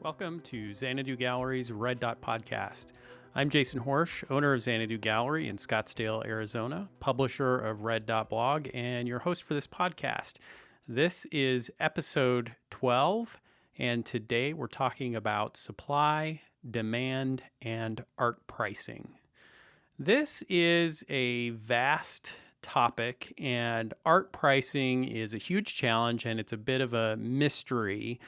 Welcome to Xanadu Gallery's RedDot podcast. I'm Jason Horsch, owner of Xanadu Gallery in Scottsdale, Arizona, publisher of RedDot blog, and your host for this podcast. This is episode 12, and today we're talking about supply, demand, and art pricing. This is a vast topic, and art pricing is a huge challenge, and it's a bit of a mystery.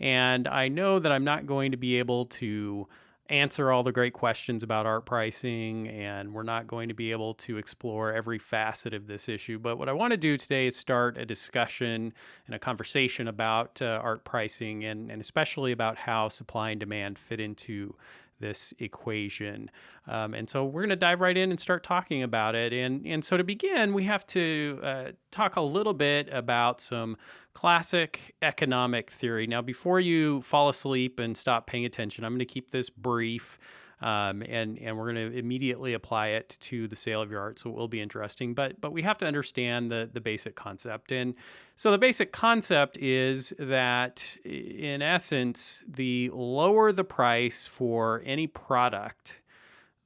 And I know that I'm not going to be able to answer all the great questions about art pricing, and we're not going to be able to explore every facet of this issue. But what I want to do today is start a discussion and a conversation about art pricing and especially about how supply and demand fit into this equation. And so we're going to dive right in and start talking about it. And so to begin, we have to talk a little bit about some classic economic theory. Now, before you fall asleep and stop paying attention, I'm going to keep this brief. And we're going to immediately apply it to the sale of your art, so it will be interesting. But we have to understand the basic concept. And so the basic concept is that, in essence, the lower the price for any product,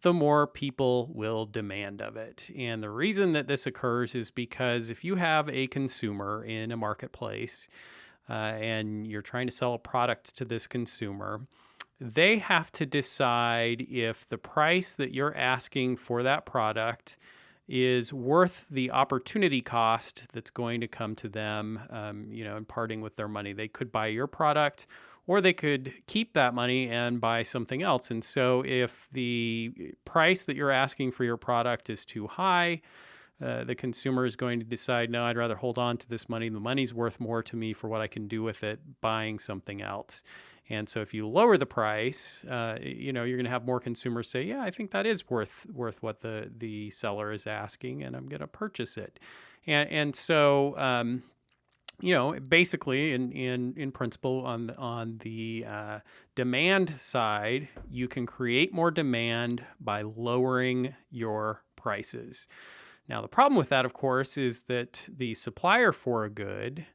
the more people will demand of it. And the reason that this occurs is because if you have a consumer in a marketplace and you're trying to sell a product to this consumer, they have to decide if the price that you're asking for that product is worth the opportunity cost that's going to come to them, in parting with their money. They could buy your product, or they could keep that money and buy something else. And so if the price that you're asking for your product is too high, the consumer is going to decide, no, I'd rather hold on to this money. The money's worth more to me for what I can do with it buying something else. And so if you lower the price, you're going to have more consumers say, yeah, I think that is worth what the seller is asking, and I'm going to purchase it. And so, basically, in principle, on the demand side, you can create more demand by lowering your prices. Now, the problem with that, of course, is that the supplier for a good,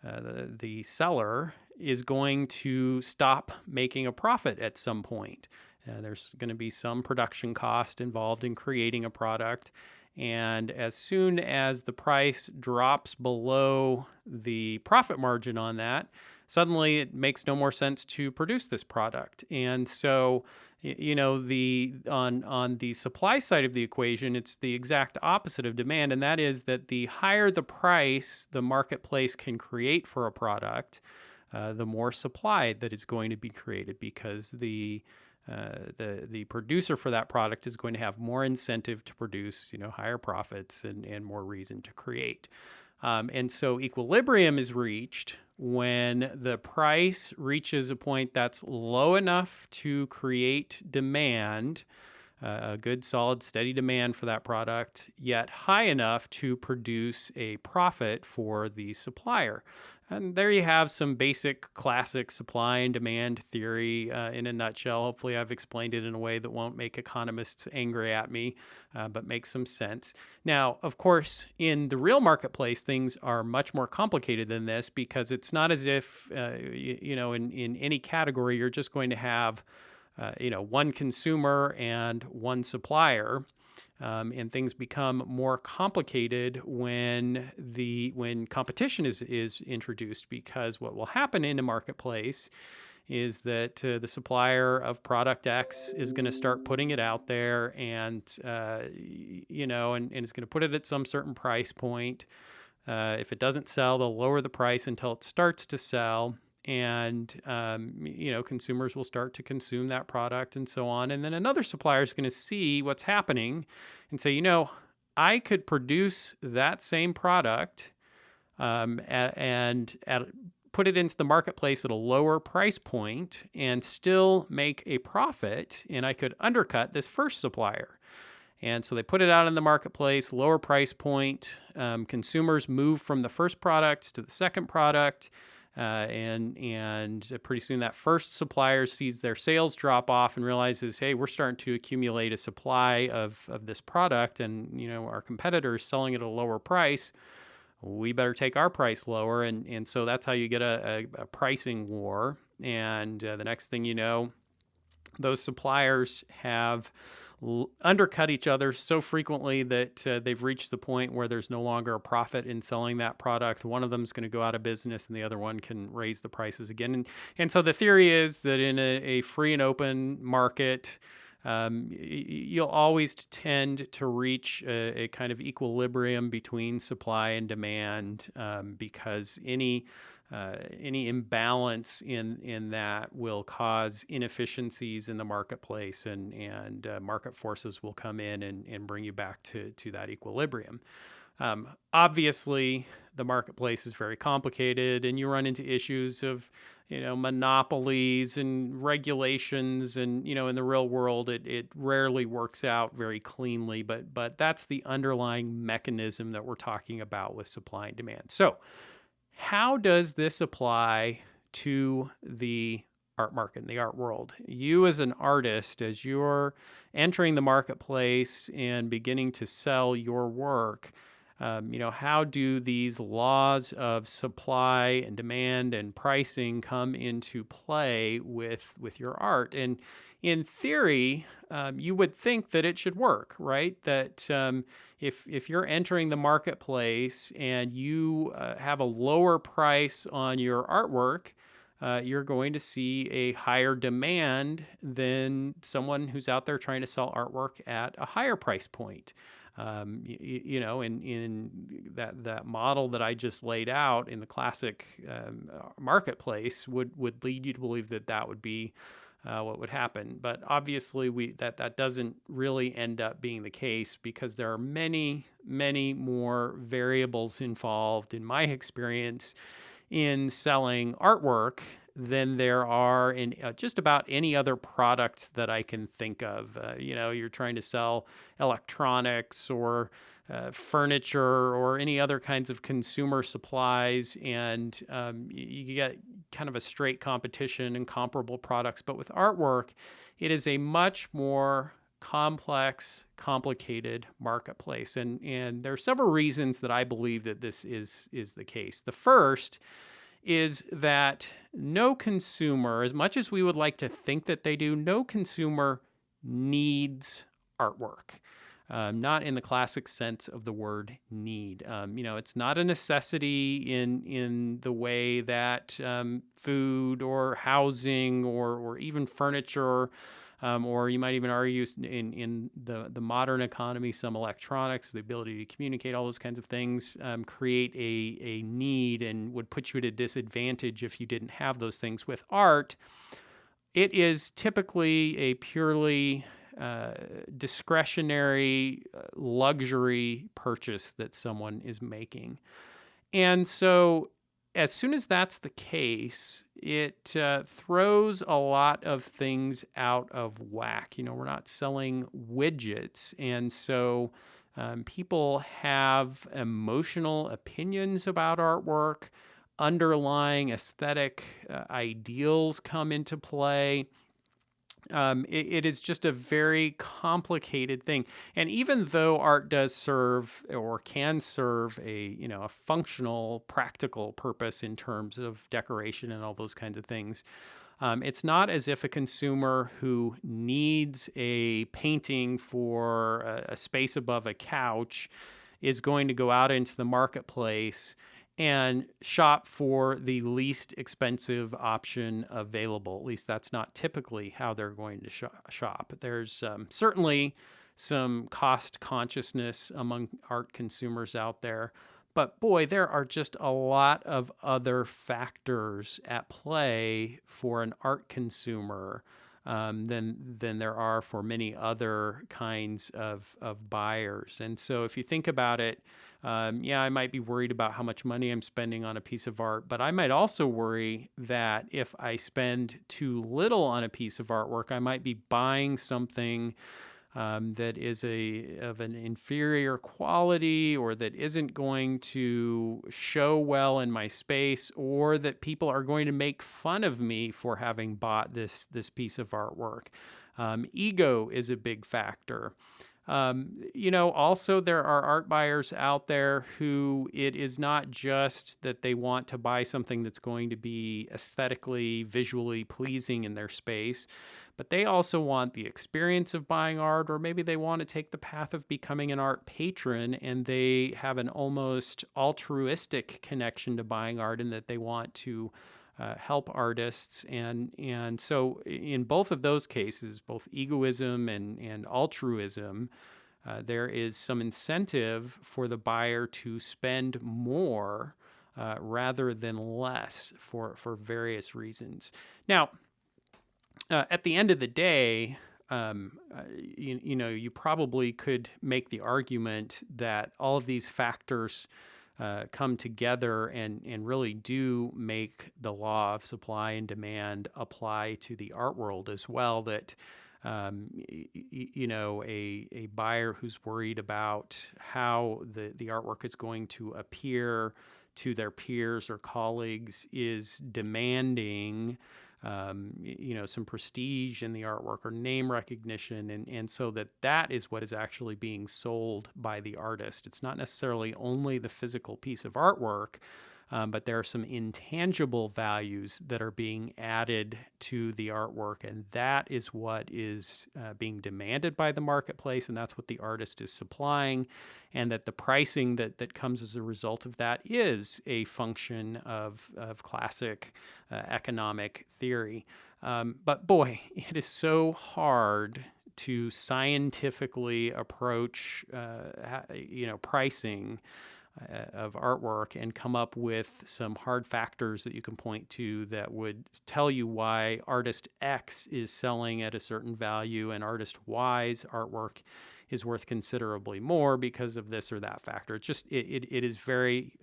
the seller, is going to stop making a profit at some point. There's going to be some production cost involved in creating a product. And as soon as the price drops below the profit margin on that, suddenly it makes no more sense to produce this product. And so, on the supply side of the equation, it's the exact opposite of demand, and that is that the higher the price the marketplace can create for a product, the more supply that is going to be created, because the producer for that product is going to have more incentive to produce, higher profits and more reason to create. And so equilibrium is reached when the price reaches a point that's low enough to create demand, a good, solid, steady demand for that product, yet high enough to produce a profit for the supplier. And there you have some basic classic supply and demand theory in a nutshell. Hopefully I've explained it in a way that won't make economists angry at me, but makes some sense. Now, of course, in the real marketplace, things are much more complicated than this, because it's not as if, in any category, you're just going to have one consumer and one supplier. And things become more complicated when competition is introduced, because what will happen in a marketplace is that the supplier of product X is going to start putting it out there, and it's going to put it at some certain price point. If it doesn't sell, they'll lower the price until it starts to sell. And, consumers will start to consume that product and so on. And then another supplier is going to see what's happening and say, I could produce that same product and put it into the marketplace at a lower price point and still make a profit, and I could undercut this first supplier. And so they put it out in the marketplace, lower price point. Consumers move from the first product to the second product. And pretty soon that first supplier sees their sales drop off and realizes, hey, we're starting to accumulate a supply of this product, and our competitor is selling it at a lower price. we better take our price lower. And so that's how you get a pricing war. And the next thing you know, those suppliers have undercut each other so frequently that they've reached the point where there's no longer a profit in selling that product. One of them is going to go out of business and the other one can raise the prices again. And so the theory is that in a free and open market, you'll always tend to reach a kind of equilibrium between supply and demand, because any imbalance in that will cause inefficiencies in the marketplace, and market forces will come in and bring you back to that equilibrium. Obviously, the marketplace is very complicated, and you run into issues of monopolies and regulations, and in the real world it rarely works out very cleanly, but that's the underlying mechanism that we're talking about with supply and demand. So how does this apply to the art market and the art world? You as an artist, as you're entering the marketplace and beginning to sell your work, how do these laws of supply and demand and pricing come into play with your art? And in theory, you would think that it should work, right? That if you're entering the marketplace and you have a lower price on your artwork, you're going to see a higher demand than someone who's out there trying to sell artwork at a higher price point. In that model that I just laid out in the classic marketplace would lead you to believe that would be what would happen. But obviously that doesn't really end up being the case, because there are many, many more variables involved, in my experience, in selling artwork than there are in just about any other product that I can think of. You're trying to sell electronics or furniture or any other kinds of consumer supplies, and you get kind of a straight competition and comparable products. But with artwork, it is a much more complex, complicated marketplace. And there are several reasons that I believe that this is the case. The first is that no consumer, as much as we would like to think that they do, no consumer needs artwork. Not in the classic sense of the word need. It's not a necessity in the way that food or housing or even furniture, or you might even argue in the modern economy, some electronics, the ability to communicate, all those kinds of things create a need and would put you at a disadvantage if you didn't have those things. With art, it is typically a purely discretionary luxury purchase that someone is making. And so as soon as that's the case, it throws a lot of things out of whack. We're not selling widgets. And so people have emotional opinions about artwork. Underlying aesthetic ideals come into play. It is just a very complicated thing. And even though art does serve or can serve a functional, practical purpose in terms of decoration and all those kinds of things, it's not as if a consumer who needs a painting for a space above a couch is going to go out into the marketplace and shop for the least expensive option available. At least that's not typically how they're going to shop. There's certainly some cost consciousness among art consumers out there. But boy, there are just a lot of other factors at play for an art consumer than there are for many other kinds of buyers. And so if you think about it, I might be worried about how much money I'm spending on a piece of art, but I might also worry that if I spend too little on a piece of artwork, I might be buying something that is of an inferior quality, or that isn't going to show well in my space, or that people are going to make fun of me for having bought this piece of artwork. Ego is a big factor. Also there are art buyers out there who it is not just that they want to buy something that's going to be aesthetically, visually pleasing in their space, but they also want the experience of buying art, or maybe they want to take the path of becoming an art patron and they have an almost altruistic connection to buying art in that they want to help artists. And so in both of those cases, both egoism and altruism, there is some incentive for the buyer to spend more rather than less for various reasons. Now, at the end of the day, you probably could make the argument that all of these factors come together and really do make the law of supply and demand apply to the art world as well. That a buyer who's worried about how the artwork is going to appear to their peers or colleagues is demanding some prestige in the artwork or name recognition. And so that is what is actually being sold by the artist. It's not necessarily only the physical piece of artwork, but there are some intangible values that are being added to the artwork, and that is what is being demanded by the marketplace, and that's what the artist is supplying, and that the pricing that comes as a result of that is a function of classic economic theory. But boy, it is so hard to scientifically approach pricing of artwork and come up with some hard factors that you can point to that would tell you why artist X is selling at a certain value and artist Y's artwork is worth considerably more because of this or that factor. It's just it is very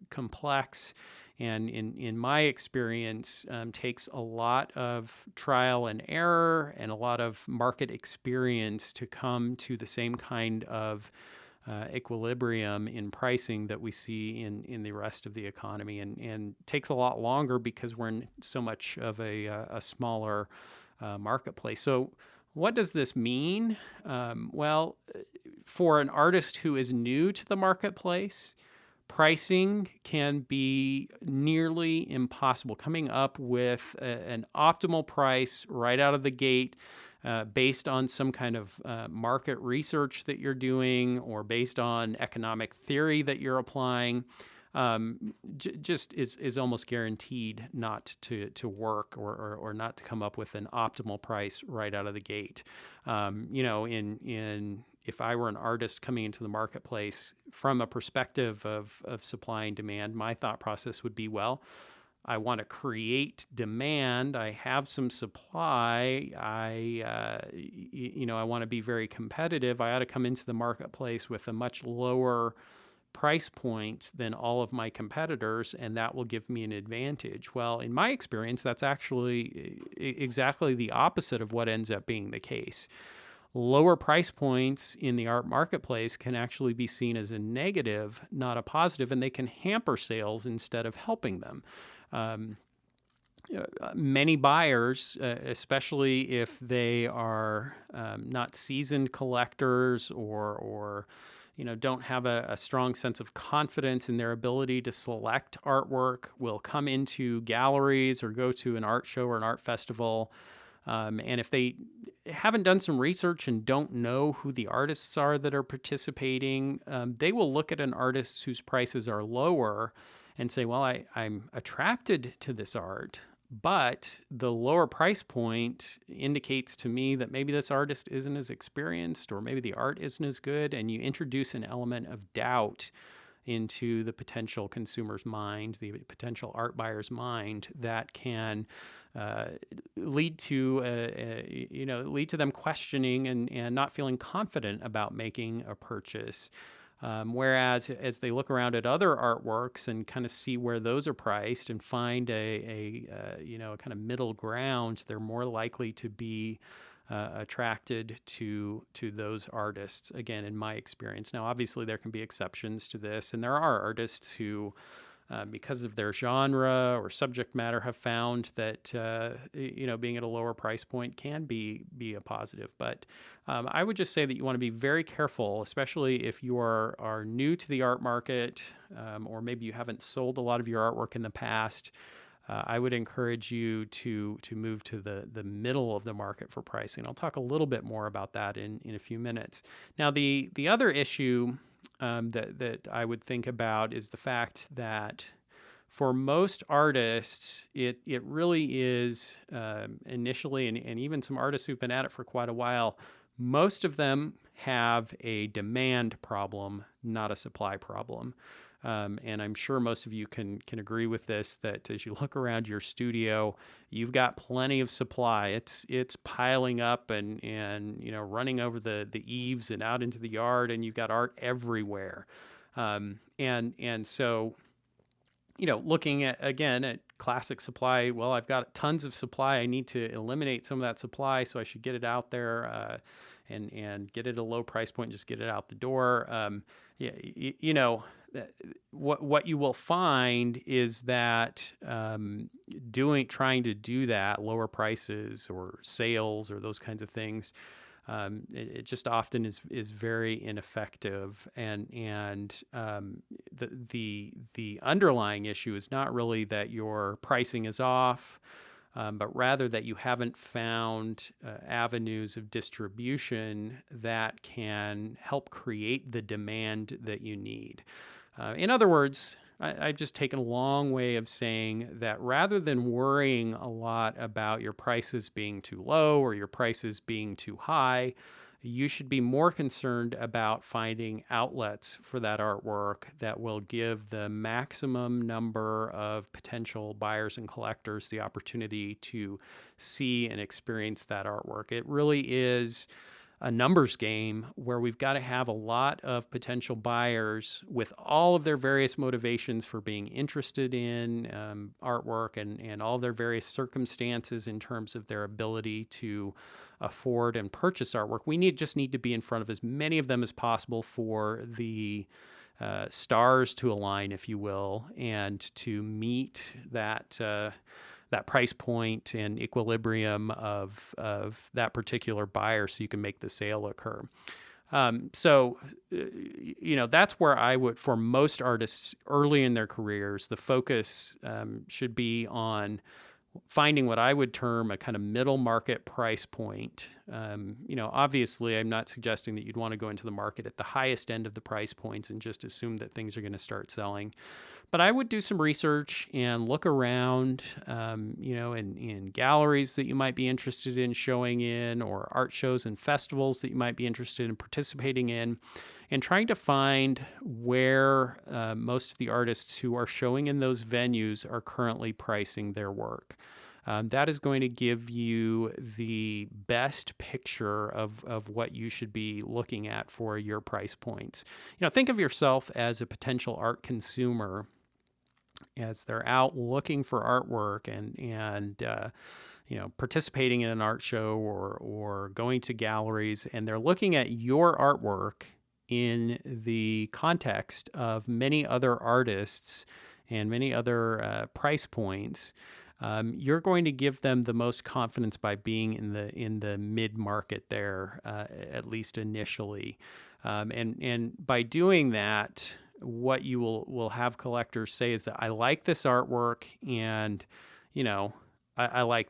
complex, and in my experience takes a lot of trial and error and a lot of market experience to come to the same kind of equilibrium in pricing that we see in the rest of the economy, and takes a lot longer because we're in so much of a smaller marketplace. So what does this mean? Well, for an artist who is new to the marketplace, pricing can be nearly impossible. Coming up with an optimal price right out of the gate based on some kind of market research that you're doing or based on economic theory that you're applying, just is almost guaranteed not to work or not to come up with an optimal price right out of the gate. If I were an artist coming into the marketplace from a perspective of supply and demand, my thought process would be, well, I want to create demand. I have some supply. I want to be very competitive. I ought to come into the marketplace with a much lower price point than all of my competitors, and that will give me an advantage. Well, in my experience, that's actually exactly the opposite of what ends up being the case. Lower price points in the art marketplace can actually be seen as a negative, not a positive, and they can hamper sales instead of helping them. Many buyers, especially if they are not seasoned collectors or don't have a strong sense of confidence in their ability to select artwork, will come into galleries or go to an art show or an art festival. And if they haven't done some research and don't know who the artists are that are participating, they will look at an artist whose prices are lower and say, well, I'm attracted to this art, but the lower price point indicates to me that maybe this artist isn't as experienced, or maybe the art isn't as good, and you introduce an element of doubt into the potential consumer's mind, the potential art buyer's mind, that can lead to them questioning and not feeling confident about making a purchase. Whereas as they look around at other artworks and kind of see where those are priced and find a kind of middle ground, they're more likely to be attracted to those artists, again, in my experience. Now, obviously, there can be exceptions to this, and there are artists who because of their genre or subject matter, have found that being at a lower price point can be a positive. But I would just say that you want to be very careful, especially if you are new to the art market, or maybe you haven't sold a lot of your artwork in the past. I would encourage you to move to the middle of the market for pricing. I'll talk a little bit more about that in a few minutes. Now, the other issue that I would think about is the fact that for most artists, it really is initially, and even some artists who've been at it for quite a while, most of them have a demand problem, not a supply problem. And I'm sure most of you can agree with this, that as you look around your studio, you've got plenty of supply. It's piling up and running over the eaves and out into the yard, and you've got art everywhere. And so, looking at classic supply, well, I've got tons of supply. I need to eliminate some of that supply, so I should get it out there and get it at a low price point, just get it out the door. What you will find is that trying to do that, lower prices or sales or those kinds of things, it just often is very ineffective, and the underlying issue is not really that your pricing is off, but rather that you haven't found avenues of distribution that can help create the demand that you need. In other words, I've just taken a long way of saying that rather than worrying a lot about your prices being too low or your prices being too high, you should be more concerned about finding outlets for that artwork that will give the maximum number of potential buyers and collectors the opportunity to see and experience that artwork. It really is a numbers game where we've got to have a lot of potential buyers with all of their various motivations for being interested in artwork and all their various circumstances in terms of their ability to afford and purchase artwork. We just need to be in front of as many of them as possible for the stars to align, if you will, and to meet that price point and equilibrium of that particular buyer, so you can make the sale occur. That's where I would, for most artists early in their careers, the focus should be on finding what I would term a kind of middle market price point. Obviously, I'm not suggesting that you'd want to go into the market at the highest end of the price points and just assume that things are going to start selling. But I would do some research and look around, in galleries that you might be interested in showing in, or art shows and festivals that you might be interested in participating in, and trying to find where most of the artists who are showing in those venues are currently pricing their work. That is going to give you the best picture of what you should be looking at for your price points. Think of yourself as a potential art consumer as they're out looking for artwork and participating in an art show or going to galleries, and they're looking at your artwork in the context of many other artists and many other price points. You're going to give them the most confidence by being in the mid market there, at least initially, and by doing that, what you will have collectors say is that I like this artwork, and I like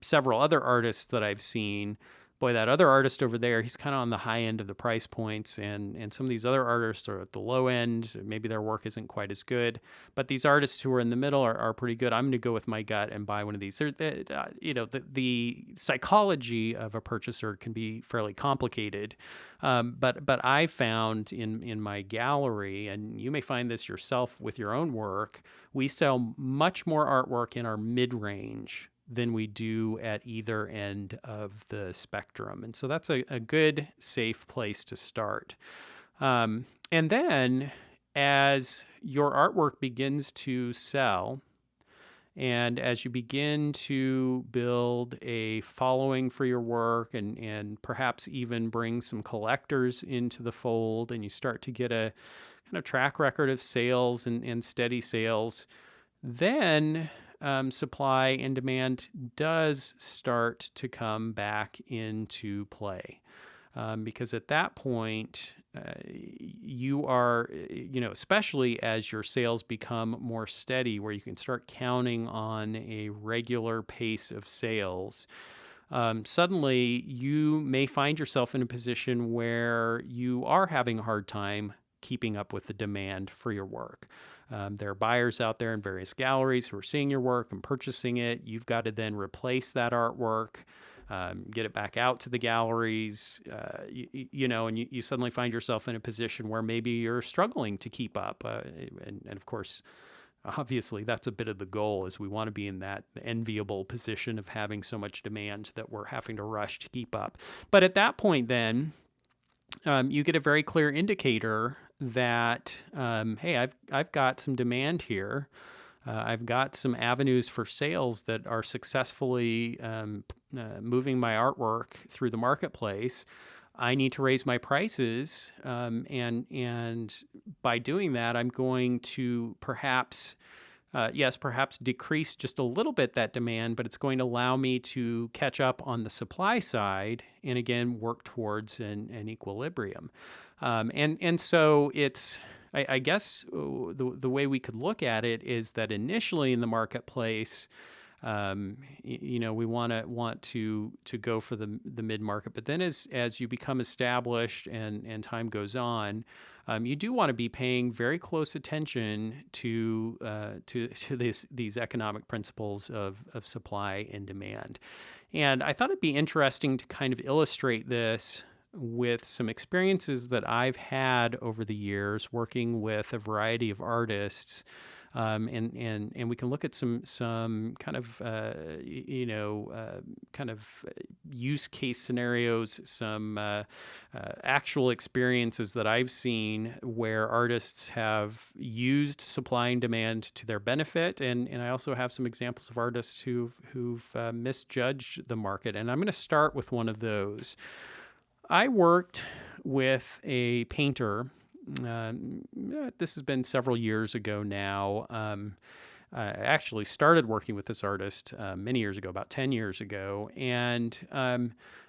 several other artists that I've seen. Boy, that other artist over there, he's kind of on the high end of the price points, and some of these other artists are at the low end. Maybe their work isn't quite as good, but these artists who are in the middle are pretty good. I'm going to go with my gut and buy one of these. The psychology of a purchaser can be fairly complicated, but I found in my gallery, and you may find this yourself with your own work, we sell much more artwork in our mid-range than we do at either end of the spectrum. And so that's a good, safe place to start. And then as your artwork begins to sell, and as you begin to build a following for your work and perhaps even bring some collectors into the fold, and you start to get a kind of track record of sales and steady sales, then supply and demand does start to come back into play. Because at that point, you are, especially as your sales become more steady, where you can start counting on a regular pace of sales, suddenly you may find yourself in a position where you are having a hard time keeping up with the demand for your work. There are buyers out there in various galleries who are seeing your work and purchasing it. You've got to then replace that artwork, get it back out to the galleries, and you suddenly find yourself in a position where maybe you're struggling to keep up. And of course, obviously, that's a bit of the goal, is we want to be in that enviable position of having so much demand that we're having to rush to keep up. But at that point, then, you get a very clear indicator that, hey, I've got some demand here. I've got some avenues for sales that are successfully moving my artwork through the marketplace. I need to raise my prices, and by doing that, I'm going to perhaps decrease just a little bit that demand, but it's going to allow me to catch up on the supply side and again work towards an equilibrium. And so it's, I guess the way we could look at it is that initially in the marketplace, we want to go for the mid market, but then as you become established and time goes on, you do want to be paying very close attention to these economic principles of supply and demand. And I thought it'd be interesting to kind of illustrate this with some experiences that I've had over the years working with a variety of artists. And we can look at some kind of use case scenarios, some actual experiences that I've seen where artists have used supply and demand to their benefit, and I also have some examples of artists who've misjudged the market. And I'm going to start with one of those. I worked with a painter. This has been several years ago now. I actually started working with this artist many years ago, about 10 years ago. And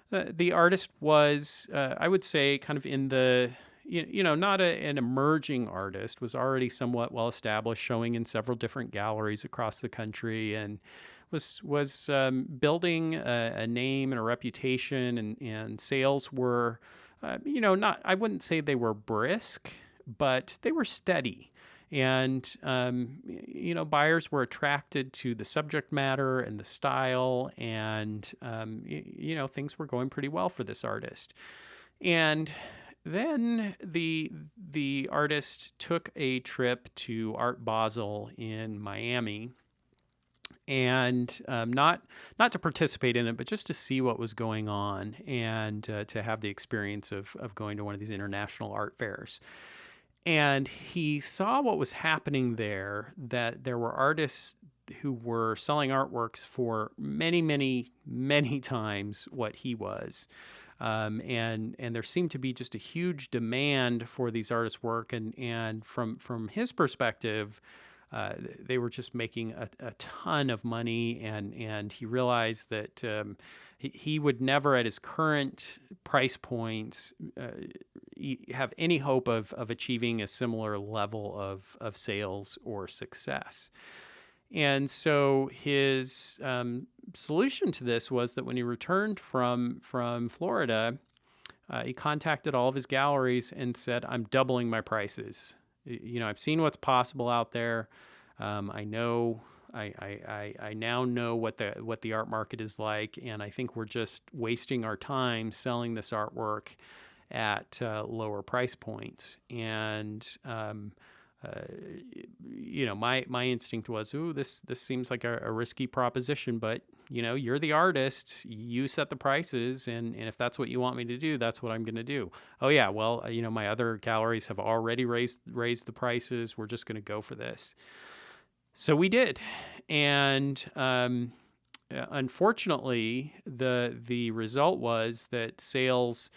the artist was, I would say, kind of in the, not an emerging artist, was already somewhat well established, showing in several different galleries across the country, and was building a name and a reputation, and sales were, not, I wouldn't say they were brisk, but they were steady. And, buyers were attracted to the subject matter and the style, and, things were going pretty well for this artist. And then the artist took a trip to Art Basel in Miami, and not to participate in it, but just to see what was going on, and to have the experience of going to one of these international art fairs. And he saw what was happening there, that there were artists who were selling artworks for many, many, many times what he was. And there seemed to be just a huge demand for these artists' work. And from his perspective, they were just making a ton of money, and he realized that he would never, at his current price points, have any hope of achieving a similar level of sales or success. And so his solution to this was that when he returned from Florida, he contacted all of his galleries and said, "I'm doubling my prices. I've seen what's possible out there. I know, I now know what the art market is like, and I think we're just wasting our time selling this artwork at lower price points." And my instinct was, "Ooh, this seems like a risky proposition, but you're the artist, you set the prices, and if that's what you want me to do, that's what I'm going to do." "Oh yeah, well, my other galleries have already raised the prices. We're just going to go for this." So we did, and unfortunately, the result was that sales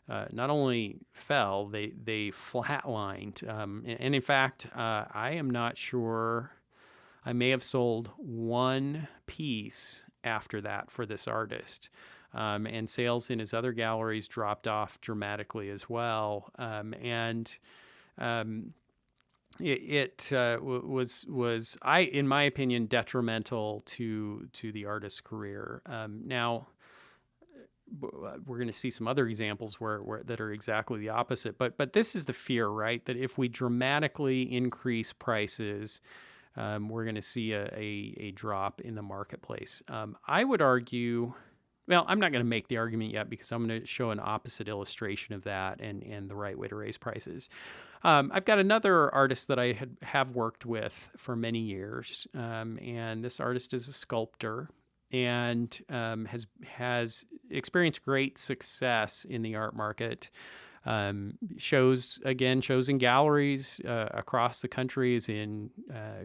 not only fell, they flatlined. And in fact, I am not sure. I may have sold one piece after that for this artist. And sales in his other galleries dropped off dramatically as well. And was in my opinion, detrimental to the artist's career. Now, we're going to see some other examples where that are exactly the opposite. But this is the fear, right? That if we dramatically increase prices, we're going to see a drop in the marketplace. I would argue. Well, I'm not going to make the argument yet because I'm going to show an opposite illustration of that and the right way to raise prices. I've got another artist that I have worked with for many years, and this artist is a sculptor and has experienced great success in the art market. Shows in galleries across the country, is in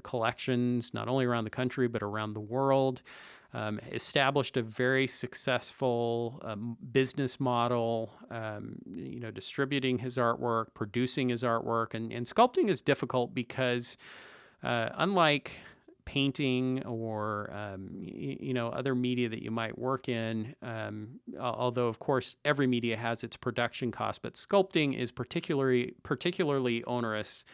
collections not only around the country but around the world. Established a very successful business model, distributing his artwork, producing his artwork, and sculpting is difficult because unlike painting or other media that you might work in, although of course every media has its production cost, but sculpting is particularly onerous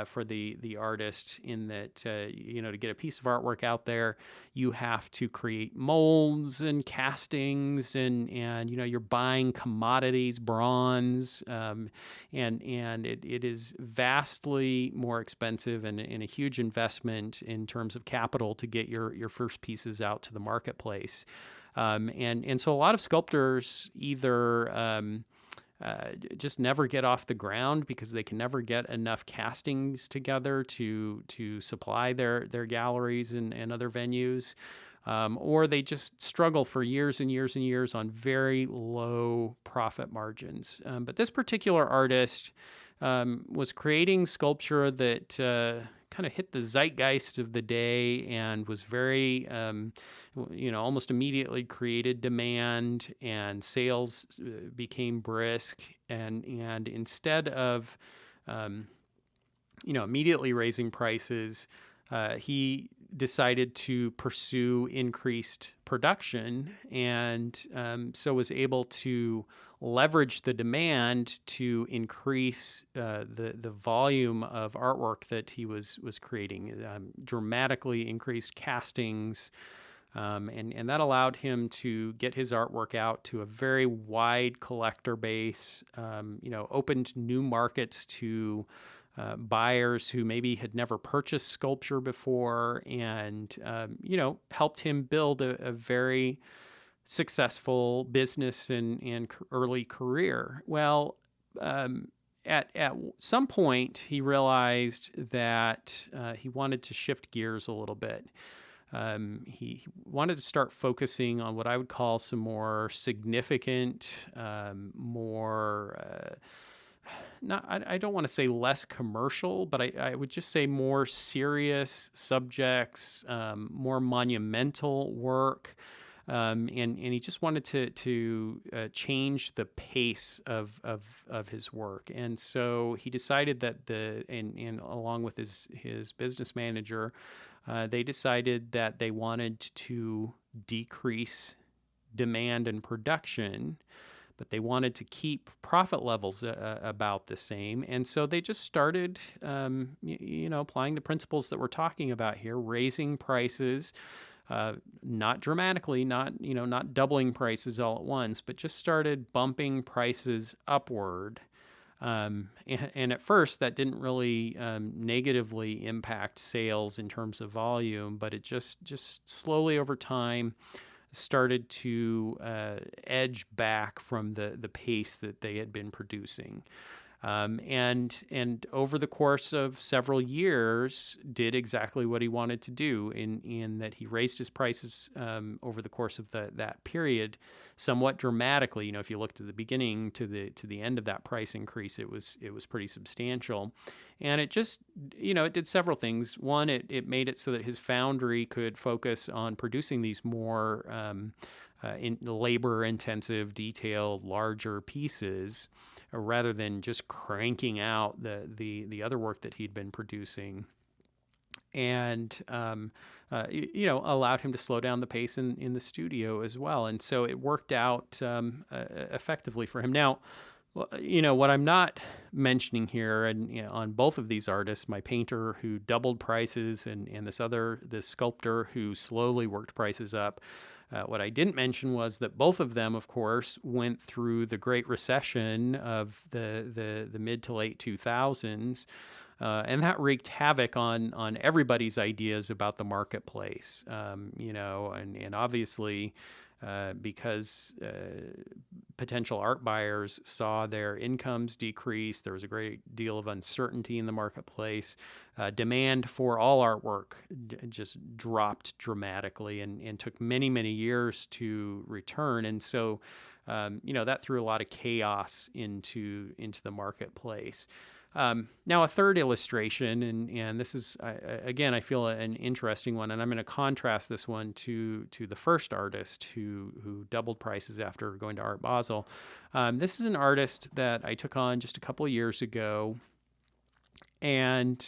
for the artist, in that to get a piece of artwork out there, you have to create molds and castings, and you're buying commodities, bronze, and it is vastly more expensive and a huge investment in terms of capital to get your first pieces out to the marketplace. And so a lot of sculptors either just never get off the ground because they can never get enough castings together to supply their galleries and other venues, or they just struggle for years and years and years on very low profit margins. But this particular artist was creating sculpture that kind of hit the zeitgeist of the day and was very, almost immediately created demand, and sales became brisk. And instead of, immediately raising prices, he decided to pursue increased production, and so was able to leverage the demand to increase the volume of artwork that he was creating. Dramatically increased castings, and that allowed him to get his artwork out to a very wide collector base. Opened new markets to buyers who maybe had never purchased sculpture before, and helped him build a very successful business and early career. Well, at some point, he realized that he wanted to shift gears a little bit. He wanted to start focusing on what I would call some more significant, I don't want to say less commercial, but I would just say more serious subjects, more monumental work. And he just wanted to change the pace of his work. And so he decided that and along with his business manager, they decided that they wanted to decrease demand and production, but they wanted to keep profit levels about the same. And so they just started, applying the principles that we're talking about here, raising prices, not dramatically, not doubling prices all at once, but just started bumping prices upward. And at first, that didn't really negatively impact sales in terms of volume, but it just slowly over time started to edge back from the pace that they had been producing. And over the course of several years, did exactly what he wanted to do, in that he raised his prices over the course of that period somewhat dramatically. If you looked at the beginning to the end of that price increase, it was pretty substantial. And it just, it did several things. One, it made it so that his foundry could focus on producing these more in labor-intensive, detailed, larger pieces, rather than just cranking out the other work that he'd been producing, and allowed him to slow down the pace in the studio as well. And so it worked out effectively for him. Now, what I'm not mentioning here, and on both of these artists, my painter who doubled prices, and this sculptor who slowly worked prices up, what I didn't mention was that both of them, of course, went through the Great Recession of the mid to late 2000s. And that wreaked havoc on everybody's ideas about the marketplace, and obviously because potential art buyers saw their incomes decrease. There was a great deal of uncertainty in the marketplace. Demand for all artwork just dropped dramatically, and took many, many years to return. And so, that threw a lot of chaos into the marketplace. Now, a third illustration, and this is, again, I feel an interesting one, and I'm going to contrast this one to the first artist who doubled prices after going to Art Basel. This is an artist that I took on just a couple of years ago, and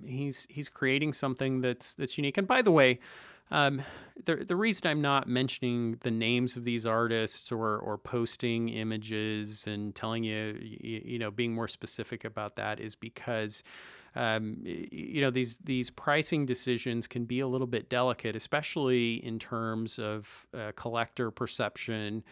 he's creating something that's unique. And by the way, the reason I'm not mentioning the names of these artists or posting images and telling you, being more specific about that, is because these pricing decisions can be a little bit delicate, especially in terms of collector perception.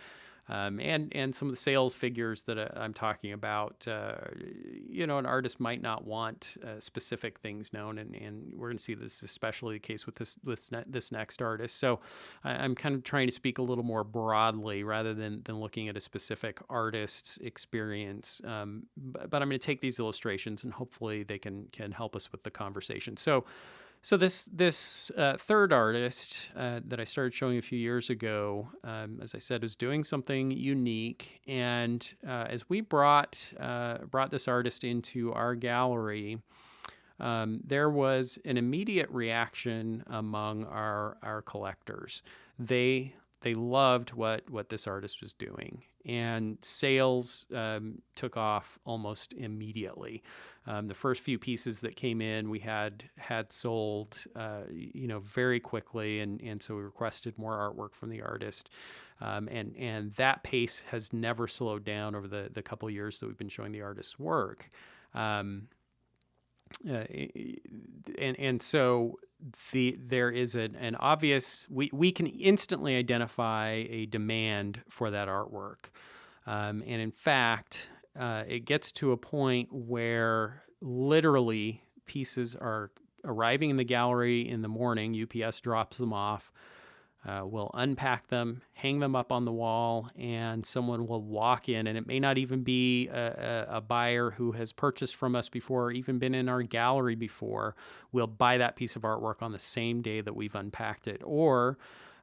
And some of the sales figures that I'm talking about, an artist might not want specific things known, and we're going to see this especially the case with this next artist. So I'm kind of trying to speak a little more broadly rather than looking at a specific artist's experience. But I'm going to take these illustrations, and hopefully they can help us with the conversation. So this third artist that I started showing a few years ago, as I said, was doing something unique. And as we brought this artist into our gallery, there was an immediate reaction among our collectors. They loved what this artist was doing, and sales took off almost immediately. The first few pieces that came in, we had sold, very quickly, and so we requested more artwork from the artist, and that pace has never slowed down over the couple of years that we've been showing the artist's work, and so there is an obvious, we can instantly identify a demand for that artwork, and in fact, it gets to a point where literally pieces are arriving in the gallery in the morning. UPS drops them off. We'll unpack them, hang them up on the wall, and someone will walk in, and it may not even be a buyer who has purchased from us before or even been in our gallery before. We'll buy that piece of artwork on the same day that we've unpacked it. Or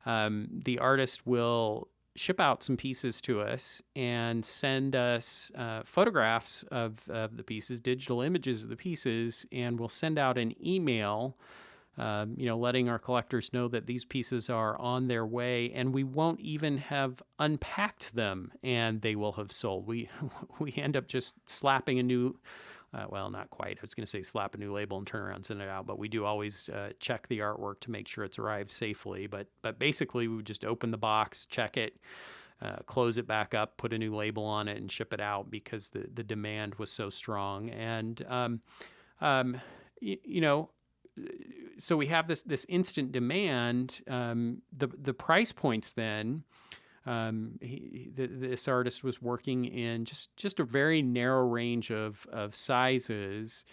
the artist will ship out some pieces to us and send us photographs of the pieces, digital images of the pieces, and we'll send out an email letting our collectors know that these pieces are on their way, and we won't even have unpacked them and they will have sold. We end up just slapping a new, not quite. I was going to say slap a new label and turn around and send it out, but we do always check the artwork to make sure it's arrived safely. But basically, we would just open the box, check it, close it back up, put a new label on it, and ship it out because the demand was so strong. And so we have this instant demand. The price points then. This artist was working in just a very narrow range of sizes,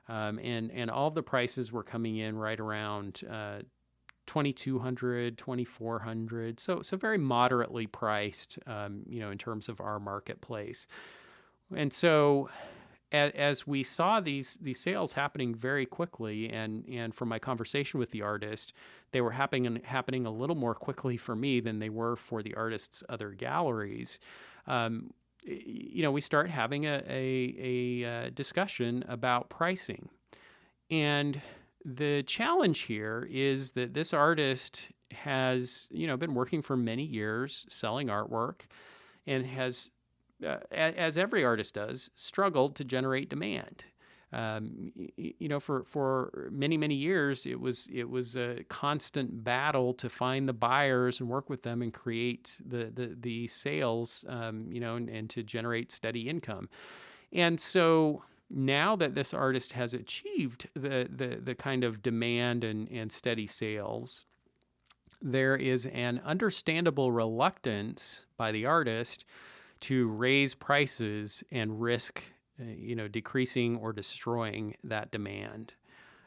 and all of the prices were coming in right around $2,200, $2,400. So very moderately priced, in terms of our marketplace. And so as we saw these sales happening very quickly, and from my conversation with the artist, they were happening a little more quickly for me than they were for the artist's other galleries. We start having a discussion about pricing, and the challenge here is that this artist has, been working for many years selling artwork and has, as every artist does, struggled to generate demand. For many years, it was a constant battle to find the buyers and work with them and create the sales, and to generate steady income. And so now that this artist has achieved the kind of demand and steady sales, there is an understandable reluctance by the artist to raise prices and risk, decreasing or destroying that demand.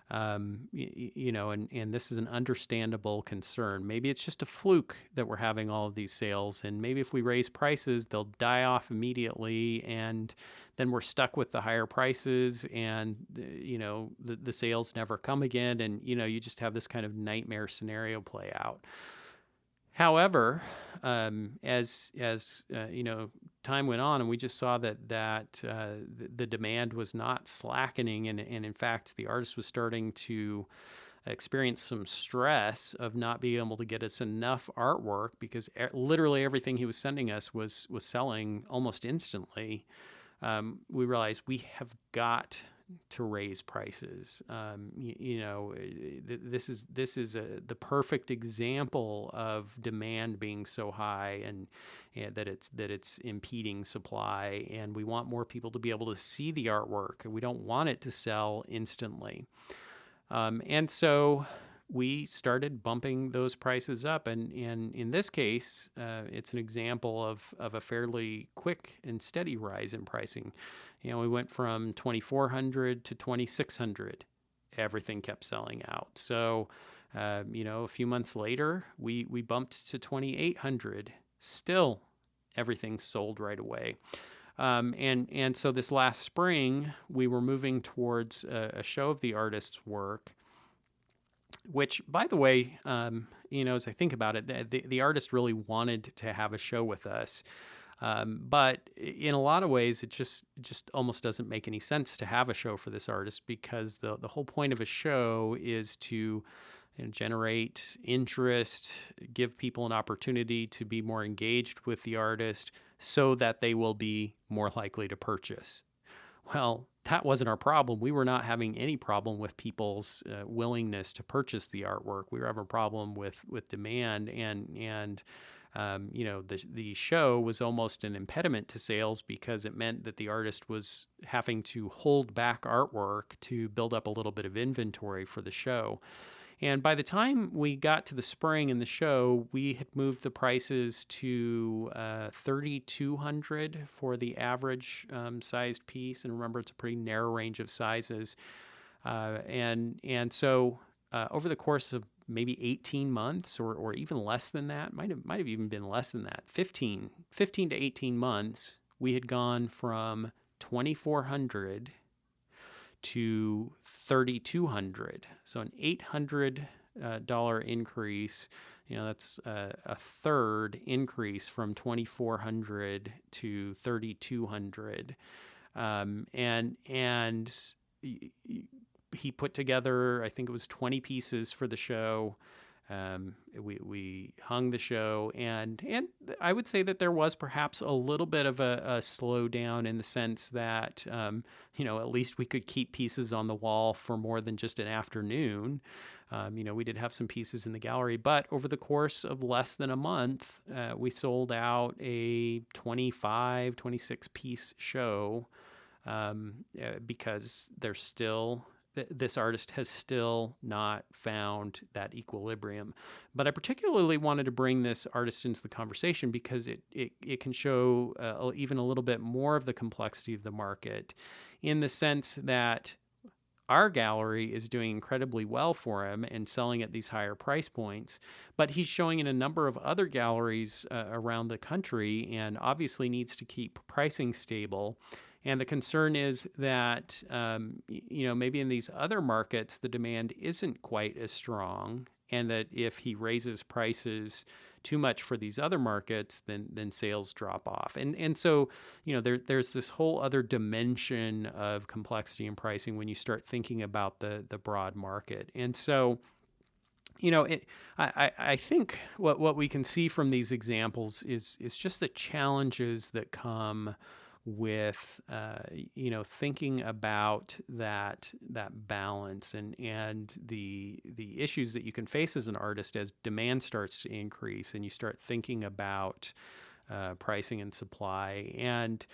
And this is an understandable concern. Maybe it's just a fluke that we're having all of these sales, and maybe if we raise prices, they'll die off immediately, and then we're stuck with the higher prices, and the sales never come again, and you just have this kind of nightmare scenario play out. However, as time went on, and we just saw that the demand was not slackening, and in fact, the artist was starting to experience some stress of not being able to get us enough artwork because literally everything he was sending us was selling almost instantly. We realized we have got to raise prices. This is the perfect example of demand being so high and that it's impeding supply. And we want more people to be able to see the artwork. We don't want it to sell instantly. And so we started bumping those prices up. And in this case, it's an example of a fairly quick and steady rise in pricing. We went from 2,400 to 2,600. Everything kept selling out. So, a few months later, we bumped to 2,800. Still, everything sold right away. And so this last spring, we were moving towards a show of the artist's work, which, by the way, as I think about it, the artist really wanted to have a show with us. But in a lot of ways, it just almost doesn't make any sense to have a show for this artist, because the whole point of a show is to generate interest, give people an opportunity to be more engaged with the artist so that they will be more likely to purchase. Well, that wasn't our problem. We were not having any problem with people's willingness to purchase the artwork. We were having a problem with demand, and the show was almost an impediment to sales because it meant that the artist was having to hold back artwork to build up a little bit of inventory for the show. And by the time we got to the spring in the show, we had moved the prices to $3,200 for the average sized piece. And remember, it's a pretty narrow range of sizes. And so over the course of maybe 18 months or even less than that, might have even been less than that, 15 to 18 months, we had gone from 2,400 to 3,200. So an $800 increase. That's a third increase from 2,400 to 3,200. And he put together, I think it was 20 pieces for the show. We hung the show, and I would say that there was perhaps a little bit of a slowdown in the sense that, at least we could keep pieces on the wall for more than just an afternoon. We did have some pieces in the gallery, but over the course of less than a month, we sold out a 26 piece show, because this artist has still not found that equilibrium. But I particularly wanted to bring this artist into the conversation because it can show even a little bit more of the complexity of the market, in the sense that our gallery is doing incredibly well for him and selling at these higher price points, but he's showing in a number of other galleries around the country, and obviously needs to keep pricing stable. And the concern is that, maybe in these other markets, the demand isn't quite as strong, and that if he raises prices too much for these other markets, then sales drop off. And so, there's this whole other dimension of complexity in pricing when you start thinking about the broad market. And so you know, I think what we can see from these examples is just the challenges that come with thinking about that balance and the issues that you can face as an artist as demand starts to increase and you start thinking about pricing and supply and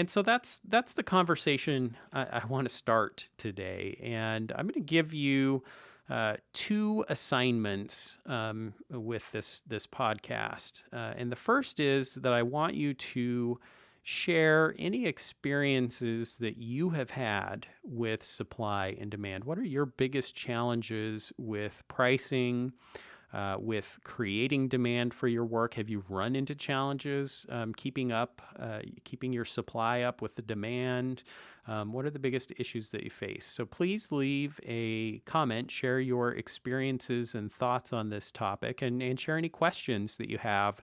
so that's the conversation I want to start today, and I'm going to give you two assignments with this podcast. And the first is that I want you to share any experiences that you have had with supply and demand. What are your biggest challenges with pricing? With creating demand for your work? Have you run into challenges keeping your supply up with the demand? What are the biggest issues that you face? So please leave a comment, share your experiences and thoughts on this topic, and share any questions that you have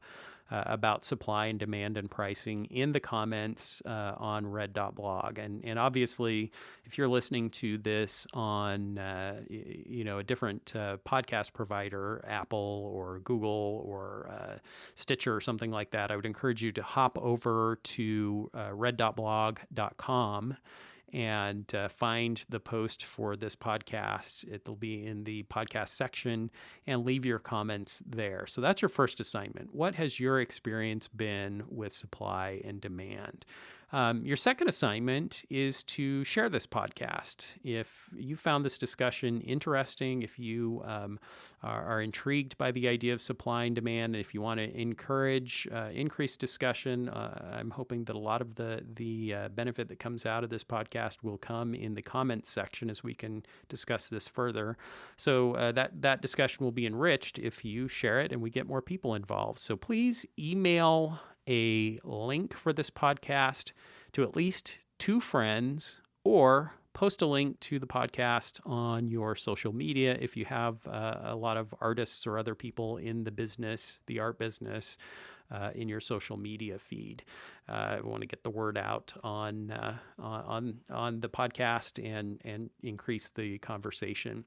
about supply and demand and pricing in the comments on RedDot blog. And obviously, if you're listening to this on a different podcast provider, Apple or Google or Stitcher or something like that, I would encourage you to hop over to reddotblog.com and find the post for this podcast. It'll be in the podcast section, and leave your comments there. So that's your first assignment. What has your experience been with supply and demand? Your second assignment is to share this podcast. If you found this discussion interesting, if you are intrigued by the idea of supply and demand, and if you want to encourage increased discussion, I'm hoping that a lot of the benefit that comes out of this podcast will come in the comments section as we can discuss this further. So that discussion will be enriched if you share it and we get more people involved. So please email a link for this podcast to at least 2 friends, or post a link to the podcast on your social media if you have a lot of artists or other people in the art business, in your social media feed. I want to get the word out on the podcast and increase the conversation.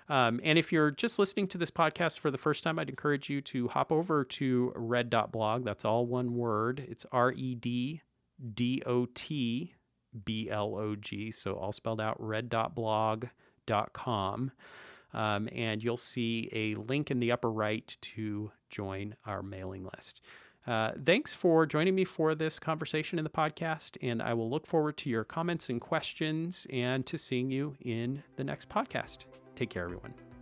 And if you're just listening to this podcast for the first time, I'd encourage you to hop over to RedDot blog. That's all one word. It's RedDotblog. So all spelled out, reddotblog.com. And you'll see a link in the upper right to join our mailing list. Thanks for joining me for this conversation in the podcast, and I will look forward to your comments and questions and to seeing you in the next podcast. Take care, everyone.